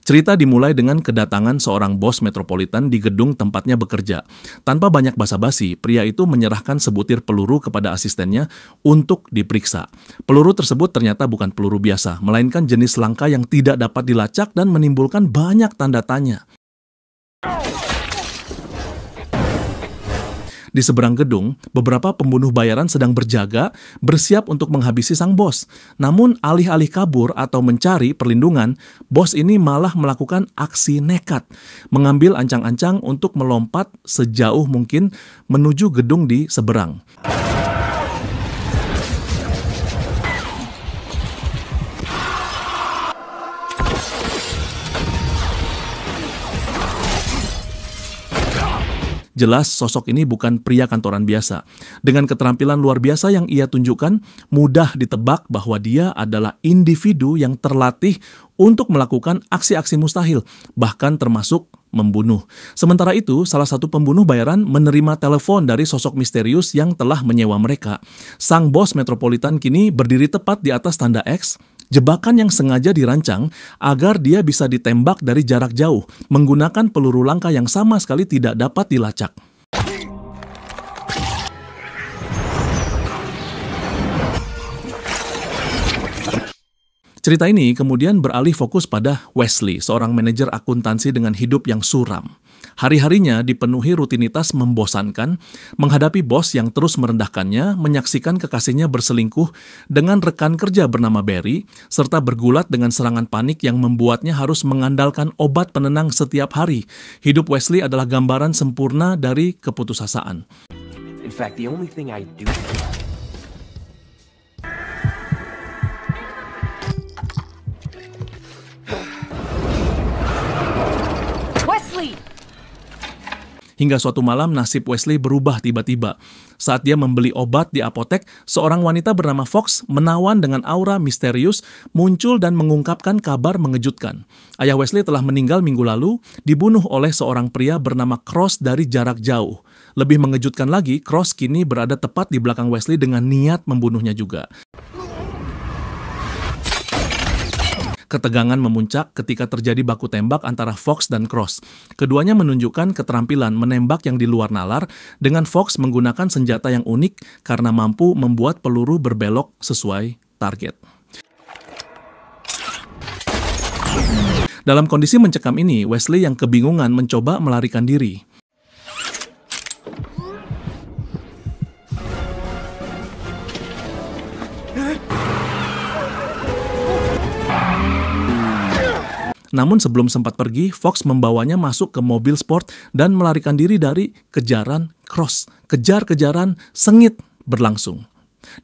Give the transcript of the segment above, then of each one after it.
Cerita dimulai dengan kedatangan seorang bos metropolitan di gedung tempatnya bekerja. Tanpa banyak basa-basi, pria itu menyerahkan sebutir peluru kepada asistennya untuk diperiksa. Peluru tersebut ternyata bukan peluru biasa, melainkan jenis langka yang tidak dapat dilacak dan menimbulkan banyak tanda tanya. Di seberang gedung, beberapa pembunuh bayaran sedang berjaga, bersiap untuk menghabisi sang bos. Namun, alih-alih kabur atau mencari perlindungan, bos ini malah melakukan aksi nekat, mengambil ancang-ancang untuk melompat sejauh mungkin menuju gedung di seberang. Jelas sosok ini bukan pria kantoran biasa. Dengan keterampilan luar biasa yang ia tunjukkan, mudah ditebak bahwa dia adalah individu yang terlatih untuk melakukan aksi-aksi mustahil, bahkan termasuk membunuh. Sementara itu, salah satu pembunuh bayaran menerima telepon dari sosok misterius yang telah menyewa mereka. Sang bos metropolitan kini berdiri tepat di atas tanda X, jebakan yang sengaja dirancang agar dia bisa ditembak dari jarak jauh menggunakan peluru langka yang sama sekali tidak dapat dilacak. Cerita ini kemudian beralih fokus pada Wesley, seorang manajer akuntansi dengan hidup yang suram. Hari-harinya dipenuhi rutinitas membosankan, menghadapi bos yang terus merendahkannya, menyaksikan kekasihnya berselingkuh dengan rekan kerja bernama Barry, serta bergulat dengan serangan panik yang membuatnya harus mengandalkan obat penenang setiap hari. Hidup Wesley adalah gambaran sempurna dari keputusasaan. In fact, the only thing I do... Hingga suatu malam nasib Wesley berubah tiba-tiba. Saat dia membeli obat di apotek, seorang wanita bernama Fox menawan dengan aura misterius muncul dan mengungkapkan kabar mengejutkan. Ayah Wesley telah meninggal minggu lalu, dibunuh oleh seorang pria bernama Cross dari jarak jauh. Lebih mengejutkan lagi, Cross kini berada tepat di belakang Wesley dengan niat membunuhnya juga. Ketegangan memuncak ketika terjadi baku tembak antara Fox dan Cross. Keduanya menunjukkan keterampilan menembak yang di luar nalar, dengan Fox menggunakan senjata yang unik karena mampu membuat peluru berbelok sesuai target. Dalam kondisi mencekam ini, Wesley yang kebingungan mencoba melarikan diri. Namun sebelum sempat pergi, Fox membawanya masuk ke mobil sport dan melarikan diri dari kejaran Cross. Kejar-kejaran sengit berlangsung.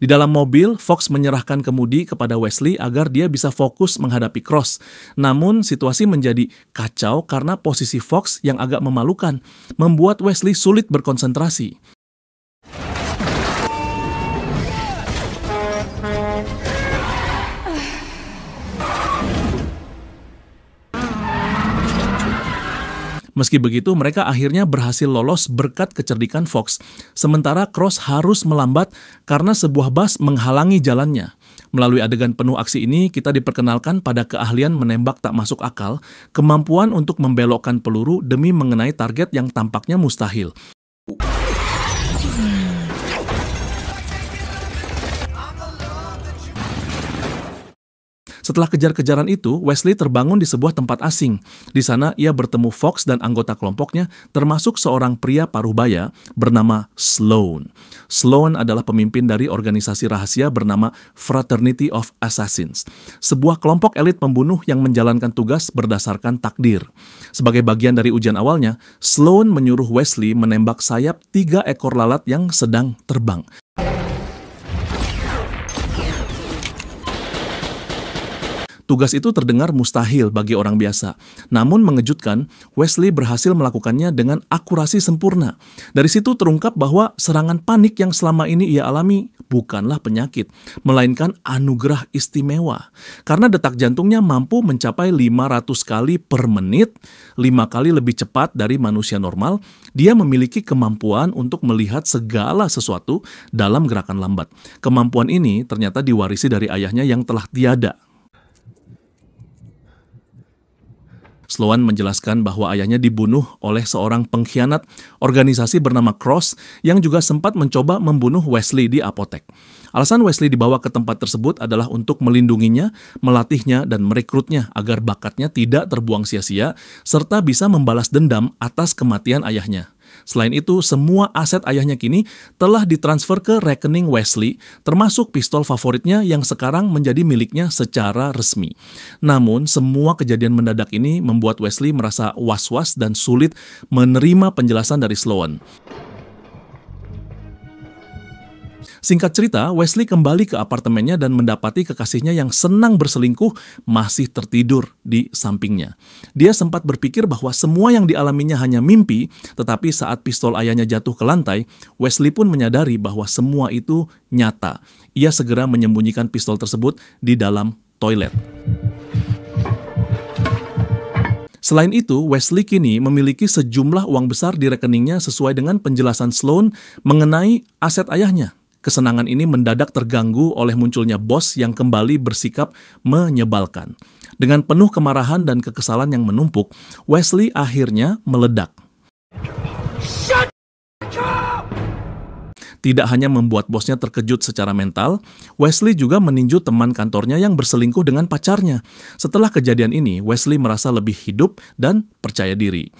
Di dalam mobil, Fox menyerahkan kemudi kepada Wesley agar dia bisa fokus menghadapi Cross. Namun situasi menjadi kacau karena posisi Fox yang agak memalukan, membuat Wesley sulit berkonsentrasi. Meski begitu, mereka akhirnya berhasil lolos berkat kecerdikan Fox. Sementara Cross harus melambat karena sebuah bus menghalangi jalannya. Melalui adegan penuh aksi ini, kita diperkenalkan pada keahlian menembak tak masuk akal, kemampuan untuk membelokkan peluru demi mengenai target yang tampaknya mustahil. Setelah kejar-kejaran itu, Wesley terbangun di sebuah tempat asing. Di sana, ia bertemu Fox dan anggota kelompoknya, termasuk seorang pria parubaya bernama Sloan. Sloan adalah pemimpin dari organisasi rahasia bernama Fraternity of Assassins, sebuah kelompok elit pembunuh yang menjalankan tugas berdasarkan takdir. Sebagai bagian dari ujian awalnya, Sloan menyuruh Wesley menembak sayap 3 ekor lalat yang sedang terbang. Tugas itu terdengar mustahil bagi orang biasa. Namun mengejutkan, Wesley berhasil melakukannya dengan akurasi sempurna. Dari situ terungkap bahwa serangan panik yang selama ini ia alami bukanlah penyakit, melainkan anugerah istimewa. Karena detak jantungnya mampu mencapai 500 kali per menit, 5 kali lebih cepat dari manusia normal, dia memiliki kemampuan untuk melihat segala sesuatu dalam gerakan lambat. Kemampuan ini ternyata diwarisi dari ayahnya yang telah tiada. Sloan menjelaskan bahwa ayahnya dibunuh oleh seorang pengkhianat organisasi bernama Cross yang juga sempat mencoba membunuh Wesley di apotek. Alasan Wesley dibawa ke tempat tersebut adalah untuk melindunginya, melatihnya, dan merekrutnya agar bakatnya tidak terbuang sia-sia, serta bisa membalas dendam atas kematian ayahnya. Selain itu, semua aset ayahnya kini telah ditransfer ke rekening Wesley, termasuk pistol favoritnya yang sekarang menjadi miliknya secara resmi. Namun, semua kejadian mendadak ini membuat Wesley merasa was-was dan sulit menerima penjelasan dari Sloan. Singkat cerita, Wesley kembali ke apartemennya dan mendapati kekasihnya yang senang berselingkuh masih tertidur di sampingnya. Dia sempat berpikir bahwa semua yang dialaminya hanya mimpi, tetapi saat pistol ayahnya jatuh ke lantai, Wesley pun menyadari bahwa semua itu nyata. Ia segera menyembunyikan pistol tersebut di dalam toilet. Selain itu, Wesley kini memiliki sejumlah uang besar di rekeningnya sesuai dengan penjelasan Sloan mengenai aset ayahnya. Kesenangan ini mendadak terganggu oleh munculnya bos yang kembali bersikap menyebalkan. Dengan penuh kemarahan dan kekesalan yang menumpuk, Wesley akhirnya meledak. Tidak hanya membuat bosnya terkejut secara mental, Wesley juga meninju teman kantornya yang berselingkuh dengan pacarnya. Setelah kejadian ini, Wesley merasa lebih hidup dan percaya diri.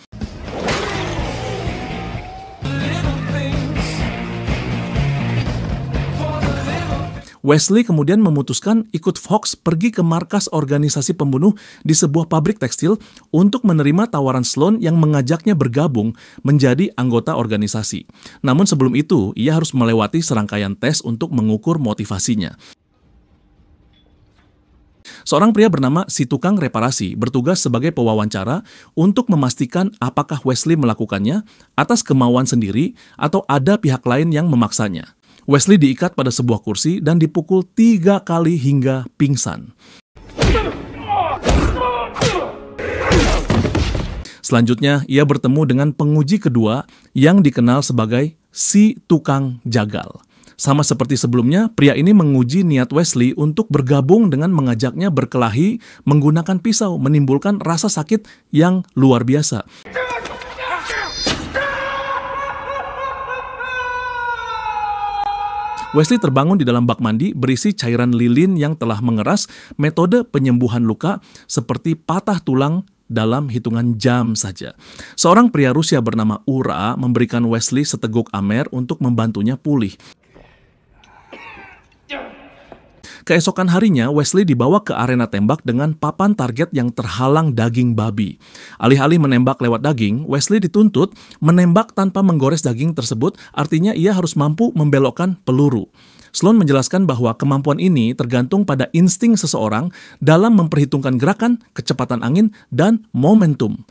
Wesley kemudian memutuskan ikut Fox pergi ke markas organisasi pembunuh di sebuah pabrik tekstil untuk menerima tawaran Sloan yang mengajaknya bergabung menjadi anggota organisasi. Namun sebelum itu, ia harus melewati serangkaian tes untuk mengukur motivasinya. Seorang pria bernama si tukang reparasi bertugas sebagai pewawancara untuk memastikan apakah Wesley melakukannya atas kemauan sendiri atau ada pihak lain yang memaksanya. Wesley diikat pada sebuah kursi dan dipukul 3 kali hingga pingsan. Selanjutnya, ia bertemu dengan penguji kedua yang dikenal sebagai si tukang jagal. Sama seperti sebelumnya, pria ini menguji niat Wesley untuk bergabung dengan mengajaknya berkelahi menggunakan pisau, menimbulkan rasa sakit yang luar biasa. Wesley terbangun di dalam bak mandi berisi cairan lilin yang telah mengeras. Metode penyembuhan luka seperti patah tulang dalam hitungan jam saja. Seorang pria Rusia bernama Ura memberikan Wesley seteguk amer untuk membantunya pulih. Keesokan harinya, Wesley dibawa ke arena tembak dengan papan target yang terhalang daging babi. Alih-alih menembak lewat daging, Wesley dituntut menembak tanpa menggores daging tersebut, artinya ia harus mampu membelokkan peluru. Sloan menjelaskan bahwa kemampuan ini tergantung pada insting seseorang dalam memperhitungkan gerakan, kecepatan angin, dan momentum.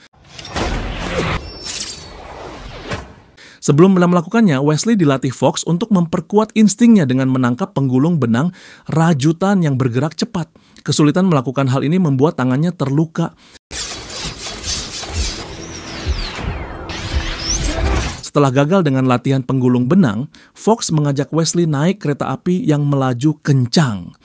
Sebelum melakukannya, Wesley dilatih Fox untuk memperkuat instingnya dengan menangkap penggulung benang rajutan yang bergerak cepat. Kesulitan melakukan hal ini membuat tangannya terluka. Setelah gagal dengan latihan penggulung benang, Fox mengajak Wesley naik kereta api yang melaju kencang.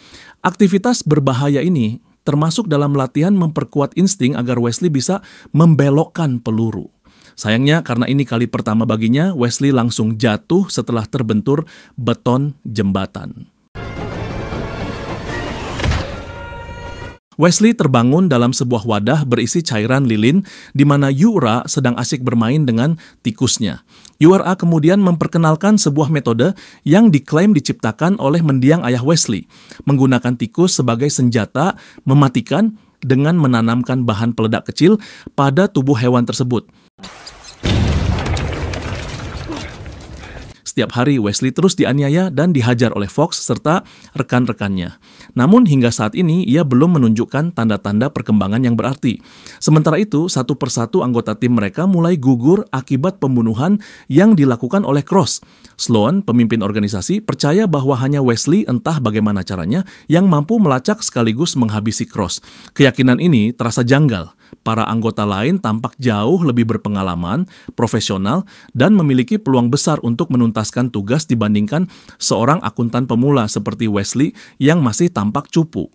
Aktivitas berbahaya ini termasuk dalam latihan memperkuat insting agar Wesley bisa membelokkan peluru. Sayangnya, karena ini kali pertama baginya, Wesley langsung jatuh setelah terbentur beton jembatan. Wesley terbangun dalam sebuah wadah berisi cairan lilin di mana Ura sedang asik bermain dengan tikusnya. Ura kemudian memperkenalkan sebuah metode yang diklaim diciptakan oleh mendiang ayah Wesley, menggunakan tikus sebagai senjata mematikan dengan menanamkan bahan peledak kecil pada tubuh hewan tersebut. Setiap hari Wesley terus dianiaya dan dihajar oleh Fox serta rekan-rekannya. Namun hingga saat ini ia belum menunjukkan tanda-tanda perkembangan yang berarti. Sementara itu, satu persatu anggota tim mereka mulai gugur akibat pembunuhan yang dilakukan oleh Cross. Sloan, pemimpin organisasi, percaya bahwa hanya Wesley, entah bagaimana caranya, yang mampu melacak sekaligus menghabisi Cross. Keyakinan ini terasa janggal. Para anggota lain tampak jauh lebih berpengalaman, profesional, dan memiliki peluang besar untuk menuntaskan tugas dibandingkan seorang akuntan pemula seperti Wesley yang masih tampak cupu.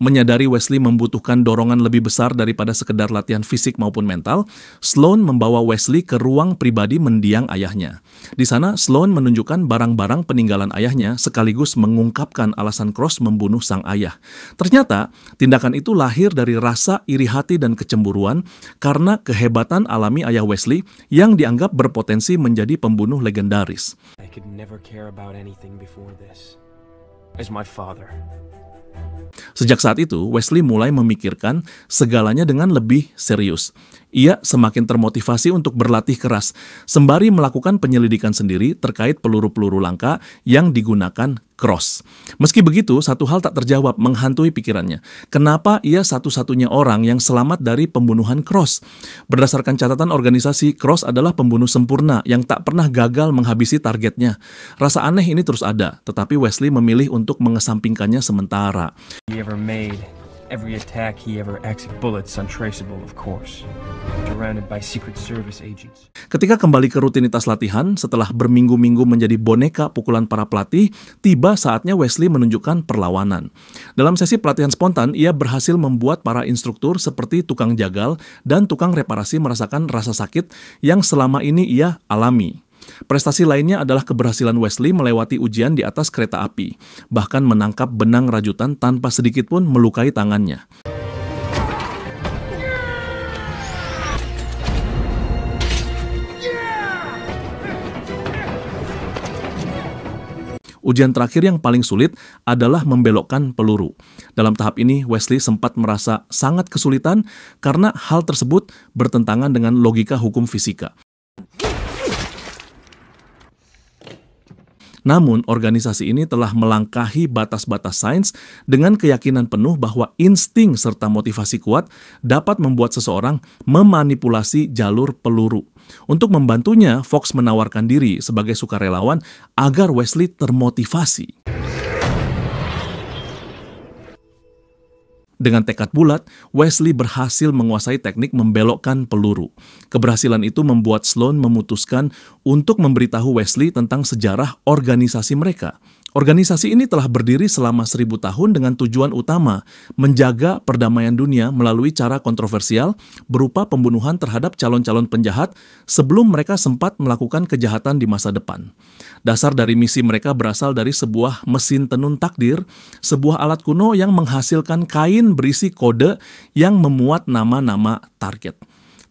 Menyadari Wesley membutuhkan dorongan lebih besar daripada sekedar latihan fisik maupun mental, Sloan membawa Wesley ke ruang pribadi mendiang ayahnya. Di sana, Sloan menunjukkan barang-barang peninggalan ayahnya sekaligus mengungkapkan alasan Cross membunuh sang ayah. Ternyata, tindakan itu lahir dari rasa iri hati dan kecemburuan karena kehebatan alami ayah Wesley yang dianggap berpotensi menjadi pembunuh legendaris. I could never care about anything before this. As my father. Sejak saat itu, Wesley mulai memikirkan segalanya dengan lebih serius. Ia semakin termotivasi untuk berlatih keras, sembari melakukan penyelidikan sendiri terkait peluru-peluru langka yang digunakan Cross. Meski begitu, satu hal tak terjawab menghantui pikirannya. Kenapa ia satu-satunya orang yang selamat dari pembunuhan Cross? Berdasarkan catatan organisasi, Cross adalah pembunuh sempurna yang tak pernah gagal menghabisi targetnya. Rasa aneh ini terus ada, tetapi Wesley memilih untuk mengesampingkannya sementara. He ever made. Every attack he ever executed. Bullets untraceable, of course. Surrounded by Secret Service agents. Ketika kembali ke rutinitas latihan, setelah berminggu-minggu menjadi boneka pukulan para pelatih, tiba saatnya Wesley menunjukkan perlawanan. Dalam sesi pelatihan spontan, ia berhasil membuat para instruktur seperti tukang jagal dan tukang reparasi merasakan rasa sakit yang selama ini ia alami. Prestasi lainnya adalah keberhasilan Wesley melewati ujian di atas kereta api, bahkan menangkap benang rajutan tanpa sedikit pun melukai tangannya. Ujian terakhir yang paling sulit adalah membelokkan peluru. Dalam tahap ini, Wesley sempat merasa sangat kesulitan karena hal tersebut bertentangan dengan logika hukum fisika. Namun, organisasi ini telah melangkahi batas-batas sains dengan keyakinan penuh bahwa insting serta motivasi kuat dapat membuat seseorang memanipulasi jalur peluru. Untuk membantunya, Fox menawarkan diri sebagai sukarelawan agar Wesley termotivasi. Dengan tekad bulat, Wesley berhasil menguasai teknik membelokkan peluru. Keberhasilan itu membuat Sloan memutuskan untuk memberitahu Wesley tentang sejarah organisasi mereka. Organisasi ini telah berdiri selama 1000 tahun dengan tujuan utama menjaga perdamaian dunia melalui cara kontroversial berupa pembunuhan terhadap calon-calon penjahat sebelum mereka sempat melakukan kejahatan di masa depan. Dasar dari misi mereka berasal dari sebuah mesin tenun takdir, sebuah alat kuno yang menghasilkan kain berisi kode yang memuat nama-nama target.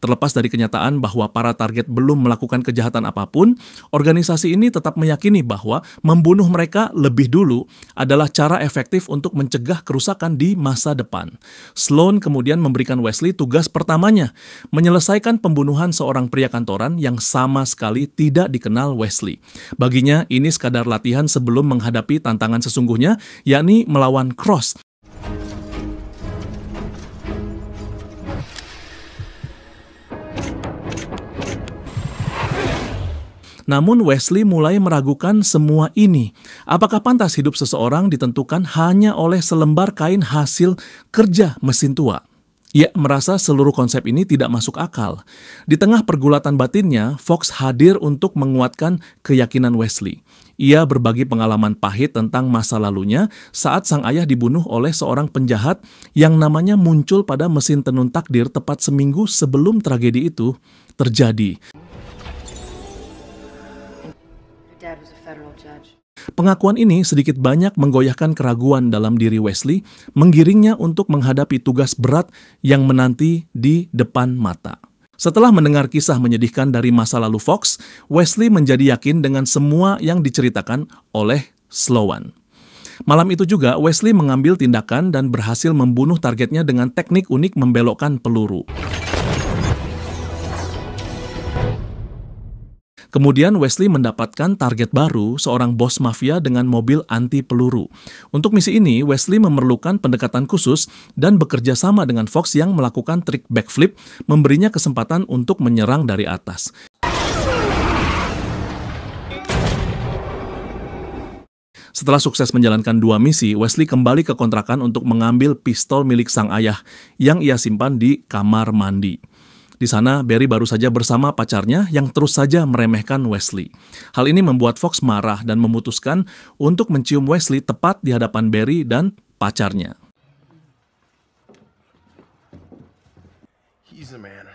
Terlepas dari kenyataan bahwa para target belum melakukan kejahatan apapun, organisasi ini tetap meyakini bahwa membunuh mereka lebih dulu adalah cara efektif untuk mencegah kerusakan di masa depan. Sloan kemudian memberikan Wesley tugas pertamanya, menyelesaikan pembunuhan seorang pria kantoran yang sama sekali tidak dikenal Wesley. Baginya, ini sekadar latihan sebelum menghadapi tantangan sesungguhnya, yakni melawan Cross. Namun Wesley mulai meragukan semua ini. Apakah pantas hidup seseorang ditentukan hanya oleh selembar kain hasil kerja mesin tua? Ia merasa seluruh konsep ini tidak masuk akal. Di tengah pergulatan batinnya, Fox hadir untuk menguatkan keyakinan Wesley. Ia berbagi pengalaman pahit tentang masa lalunya saat sang ayah dibunuh oleh seorang penjahat yang namanya muncul pada mesin tenun takdir tepat seminggu sebelum tragedi itu terjadi. Pengakuan ini sedikit banyak menggoyahkan keraguan dalam diri Wesley, menggiringnya untuk menghadapi tugas berat yang menanti di depan mata. Setelah mendengar kisah menyedihkan dari masa lalu Fox, Wesley menjadi yakin dengan semua yang diceritakan oleh Sloan. Malam itu juga, Wesley mengambil tindakan dan berhasil membunuh targetnya dengan teknik unik membelokkan peluru. Kemudian Wesley mendapatkan target baru, seorang bos mafia dengan mobil anti peluru. Untuk misi ini, Wesley memerlukan pendekatan khusus dan bekerja sama dengan Fox yang melakukan trik backflip, memberinya kesempatan untuk menyerang dari atas. Setelah sukses menjalankan 2 misi, Wesley kembali ke kontrakan untuk mengambil pistol milik sang ayah yang ia simpan di kamar mandi. Di sana, Barry baru saja bersama pacarnya yang terus saja meremehkan Wesley. Hal ini membuat Fox marah dan memutuskan untuk mencium Wesley tepat di hadapan Barry dan pacarnya. the man.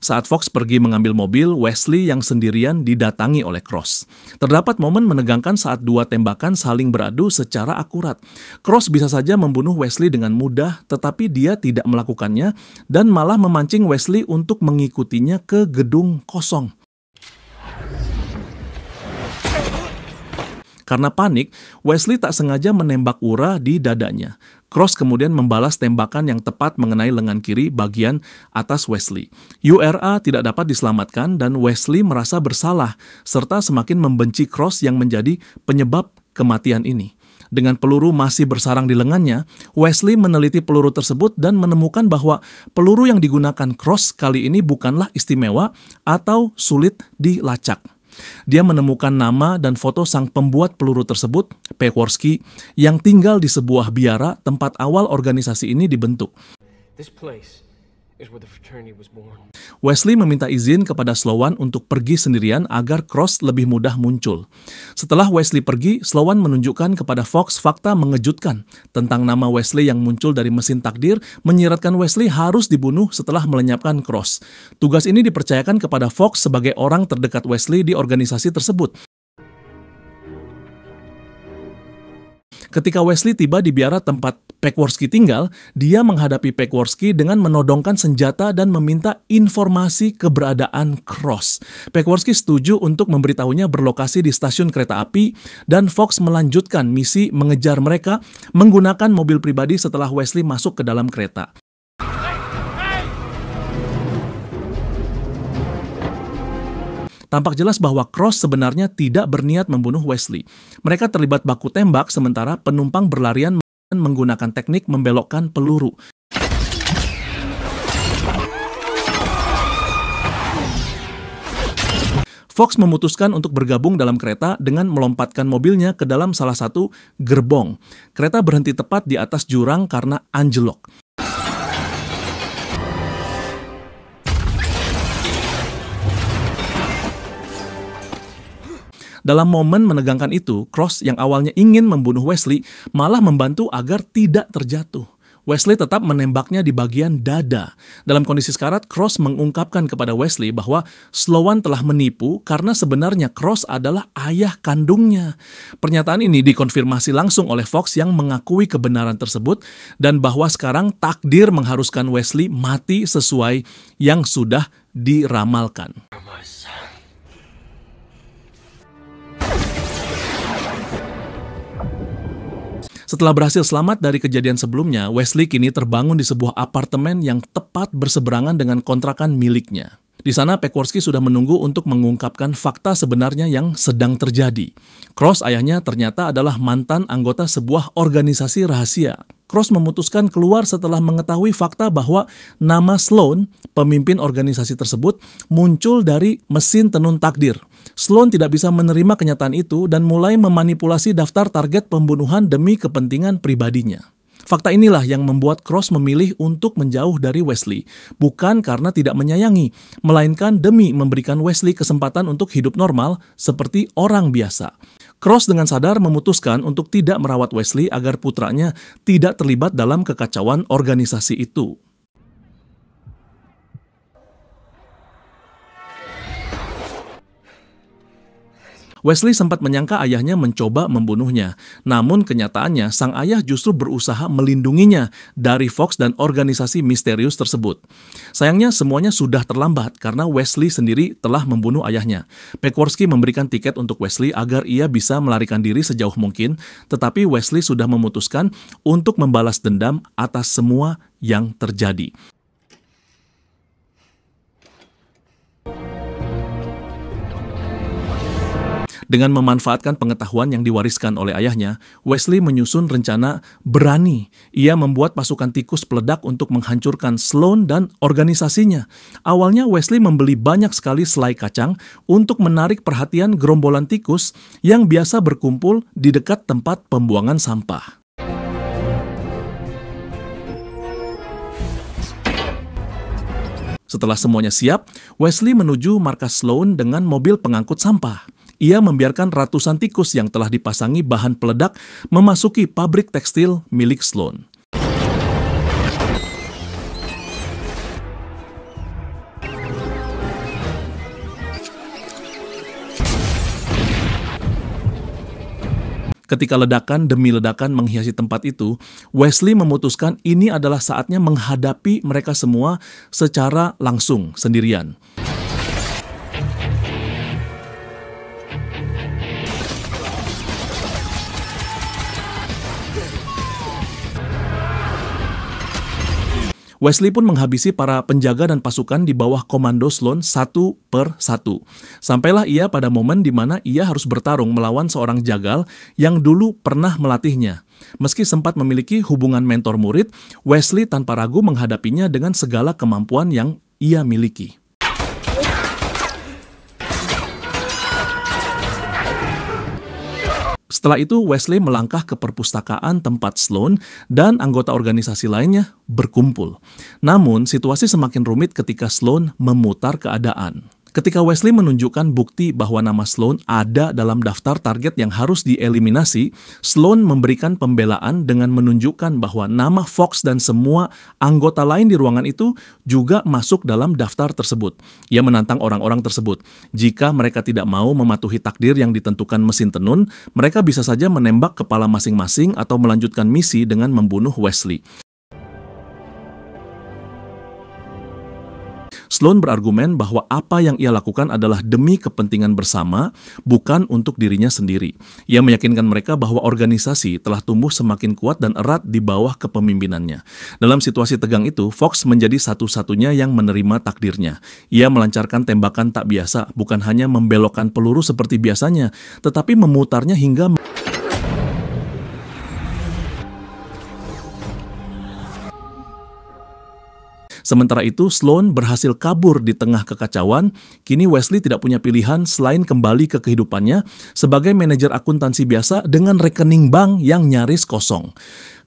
Saat Fox pergi mengambil mobil, Wesley yang sendirian didatangi oleh Cross. Terdapat momen menegangkan saat dua tembakan saling beradu secara akurat. Cross bisa saja membunuh Wesley dengan mudah, tetapi dia tidak melakukannya dan malah memancing Wesley untuk mengikutinya ke gedung kosong. Karena panik, Wesley tak sengaja menembak Ura di dadanya. Cross kemudian membalas tembakan yang tepat mengenai lengan kiri bagian atas Wesley. Ura tidak dapat diselamatkan dan Wesley merasa bersalah serta semakin membenci Cross yang menjadi penyebab kematian ini. Dengan peluru masih bersarang di lengannya, Wesley meneliti peluru tersebut dan menemukan bahwa peluru yang digunakan Cross kali ini bukanlah istimewa atau sulit dilacak. Dia menemukan nama dan foto sang pembuat peluru tersebut, Pekorsky, yang tinggal di sebuah biara tempat awal organisasi ini dibentuk. This place is where the fraternity was born. Wesley meminta izin kepada Sloan untuk pergi sendirian agar Cross lebih mudah muncul. Setelah Wesley pergi, Sloan menunjukkan kepada Fox fakta mengejutkan tentang nama Wesley yang muncul dari mesin takdir, menyiratkan Wesley harus dibunuh setelah melenyapkan Cross. Tugas ini dipercayakan kepada Fox sebagai orang terdekat Wesley di organisasi tersebut. Ketika Wesley tiba di biara tempat Pekorsky tinggal, dia menghadapi Pekorsky dengan menodongkan senjata dan meminta informasi keberadaan Cross. Pekorsky setuju untuk memberitahunya berlokasi di stasiun kereta api, dan Fox melanjutkan misi mengejar mereka menggunakan mobil pribadi setelah Wesley masuk ke dalam kereta. Tampak jelas bahwa Cross sebenarnya tidak berniat membunuh Wesley. Mereka terlibat baku tembak sementara penumpang berlarian menggunakan teknik membelokkan peluru. Fox memutuskan untuk bergabung dalam kereta dengan melompatkan mobilnya ke dalam salah satu gerbong. Kereta berhenti tepat di atas jurang karena anjlok. Dalam momen menegangkan itu, Cross yang awalnya ingin membunuh Wesley malah membantu agar tidak terjatuh. Wesley tetap menembaknya di bagian dada. Dalam kondisi sekarat, Cross mengungkapkan kepada Wesley bahwa Sloan telah menipu karena sebenarnya Cross adalah ayah kandungnya. Pernyataan ini dikonfirmasi langsung oleh Fox yang mengakui kebenaran tersebut dan bahwa sekarang takdir mengharuskan Wesley mati sesuai yang sudah diramalkan. Setelah berhasil selamat dari kejadian sebelumnya, Wesley kini terbangun di sebuah apartemen yang tepat berseberangan dengan kontrakan miliknya. Di sana, Pekorsky sudah menunggu untuk mengungkapkan fakta sebenarnya yang sedang terjadi. Cross, ayahnya, ternyata adalah mantan anggota sebuah organisasi rahasia. Cross memutuskan keluar setelah mengetahui fakta bahwa nama Sloan, pemimpin organisasi tersebut, muncul dari mesin tenun takdir. Sloan tidak bisa menerima kenyataan itu dan mulai memanipulasi daftar target pembunuhan demi kepentingan pribadinya. Fakta inilah yang membuat Cross memilih untuk menjauh dari Wesley, bukan karena tidak menyayangi, melainkan demi memberikan Wesley kesempatan untuk hidup normal seperti orang biasa. Cross dengan sadar memutuskan untuk tidak merawat Wesley agar putranya tidak terlibat dalam kekacauan organisasi itu. Wesley sempat menyangka ayahnya mencoba membunuhnya, namun kenyataannya sang ayah justru berusaha melindunginya dari Fox dan organisasi misterius tersebut. Sayangnya semuanya sudah terlambat karena Wesley sendiri telah membunuh ayahnya. Pekorsky memberikan tiket untuk Wesley agar ia bisa melarikan diri sejauh mungkin, tetapi Wesley sudah memutuskan untuk membalas dendam atas semua yang terjadi. Dengan memanfaatkan pengetahuan yang diwariskan oleh ayahnya, Wesley menyusun rencana berani. Ia membuat pasukan tikus peledak untuk menghancurkan Sloan dan organisasinya. Awalnya Wesley membeli banyak sekali selai kacang untuk menarik perhatian gerombolan tikus yang biasa berkumpul di dekat tempat pembuangan sampah. Setelah semuanya siap, Wesley menuju markas Sloan dengan mobil pengangkut sampah. Ia membiarkan ratusan tikus yang telah dipasangi bahan peledak memasuki pabrik tekstil milik Sloan. Ketika ledakan demi ledakan menghiasi tempat itu, Wesley memutuskan ini adalah saatnya menghadapi mereka semua secara langsung, sendirian. Wesley pun menghabisi para penjaga dan pasukan di bawah komando Sloan satu per satu. Sampailah ia pada momen di mana ia harus bertarung melawan seorang jagal yang dulu pernah melatihnya. Meski sempat memiliki hubungan mentor-murid, Wesley tanpa ragu menghadapinya dengan segala kemampuan yang ia miliki. Setelah itu, Wesley melangkah ke perpustakaan tempat Sloan dan anggota organisasi lainnya berkumpul. Namun, situasi semakin rumit ketika Sloan memutar keadaan. Ketika Wesley menunjukkan bukti bahwa nama Sloan ada dalam daftar target yang harus dieliminasi, Sloan memberikan pembelaan dengan menunjukkan bahwa nama Fox dan semua anggota lain di ruangan itu juga masuk dalam daftar tersebut. Ia menantang orang-orang tersebut. Jika mereka tidak mau mematuhi takdir yang ditentukan mesin tenun, mereka bisa saja menembak kepala masing-masing atau melanjutkan misi dengan membunuh Wesley. Sloan berargumen bahwa apa yang ia lakukan adalah demi kepentingan bersama, bukan untuk dirinya sendiri. Ia meyakinkan mereka bahwa organisasi telah tumbuh semakin kuat dan erat di bawah kepemimpinannya. Dalam situasi tegang itu, Fox menjadi satu-satunya yang menerima takdirnya. Ia melancarkan tembakan tak biasa, bukan hanya membelokkan peluru seperti biasanya, tetapi memutarnya hingga Sementara itu, Sloan berhasil kabur di tengah kekacauan. Kini Wesley tidak punya pilihan selain kembali ke kehidupannya sebagai manajer akuntansi biasa dengan rekening bank yang nyaris kosong.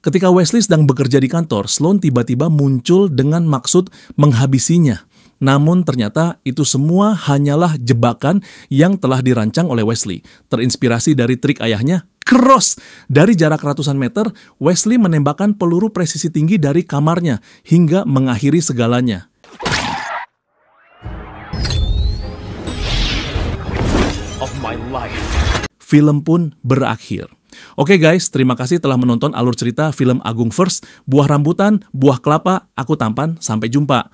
Ketika Wesley sedang bekerja di kantor, Sloan tiba-tiba muncul dengan maksud menghabisinya. Namun ternyata itu semua hanyalah jebakan yang telah dirancang oleh Wesley. Terinspirasi dari trik ayahnya, Cross. Dari jarak ratusan meter, Wesley menembakkan peluru presisi tinggi dari kamarnya hingga mengakhiri segalanya. Of my life. Film pun berakhir. Oke guys, terima kasih telah menonton alur cerita film Agung First, Buah Rambutan, Buah Kelapa, Aku Tampan. Sampai jumpa.